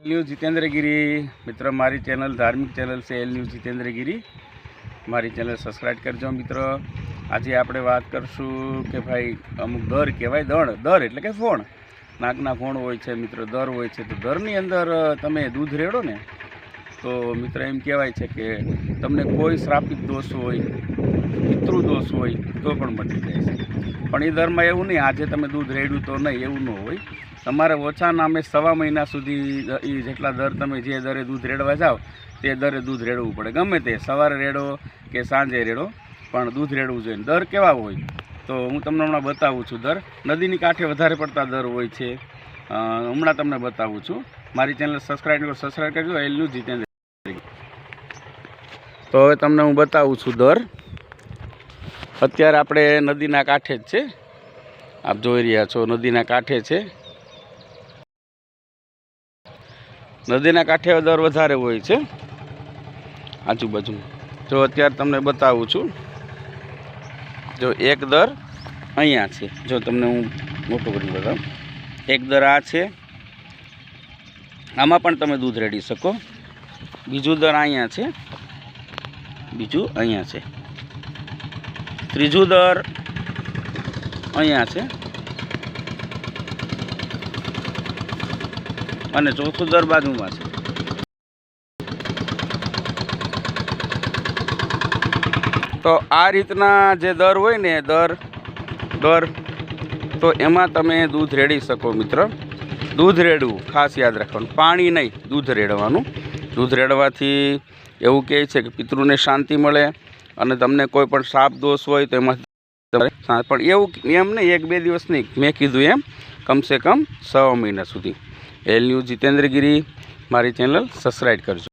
News Jitendra गिरी मित्र मारी channel धार्मिक channel से एल न्यूज़ जितेंद्र गिरी मारी चैनल सब्सक्राइब करजो मित्र। आज आप बात करशू के भाई अमुक दर कहवाय दर एटले के फोण नाकना फोण होय छे मित्र दर होय छे। तो दरनी अंदर तमे दूध रेड़ो ने तो मित्र एम कहेवाय छे के तमने कोई श्रापित दोष होय पितृ दोष होय तो पण मटी जाय छे। पण ए दરમાં એવું નહીં આજે તમે दूध રેડ્યું તો નહીં એવું ન હોય। તમારે ઓછા નામે 1.5 મહિના સુધી એ જેટલા દર તમે જે દરે दूध રેડવા જાઓ તે દરે दूध રેડવું પડે। ગમે તે સવારે રેડો કે સાંજે રેડો પણ दूध રેડવું જોઈએ। दर કેવા હોય તો હું તમને હમણાં બતાવું છું। दर નદીની કાંઠે વધારે પડતા दर હોય છે। હમણાં તમને બતાવું છું। મારી ચેનલ સબસ્ક્રાઇબ કરજો એલ ન્યૂઝ જીતેન્દ્ર। તો હવે તમને હું બતાવું છું दर। અત્યારે આપણે નદીના કાંઠે જ છે, આપ જોઈ રહ્યા છો નદીના કાંઠે છે। નદીના કાંઠે દર વધારે હોય છે આજુબાજુ। જો અત્યારે તમને બતાવું છું, જો એક દર અહીંયા છે, જો તમને હું મોટું કરીને બતાવું। એક દર આ છે, આમાં પણ તમે दूध રેડી શકો। બીજું દર અહીંયા છે, બીજું અહીંયા છે, ત્રીજું દર અહીંયા છે અને ચોથું દર બાજુમાં છે। તો આ રીતના જે દર હોય ને દર તો એમાં તમે दूध રેડી શકો મિત્ર। दूध રેડવું ખાસ યાદ રાખવાનું, પાણી નહીં, दूध રેડવાનું। दूध રેડવાથી એવું કહે છે કે પિતૃને શાંતિ મળે અને તમને કોઈ પણ શાપ દોષ હોય તો એમાં પણ એવું એમ નહીં 1-2 દિવસ નહીં, મેં કીધું એમ કમસે કમ 6 મહિના સુધી। એલ ન્યૂઝ જીતેન્દ્ર गिरी મારી ચેનલ સબસ્ક્રાઇબ કરજો।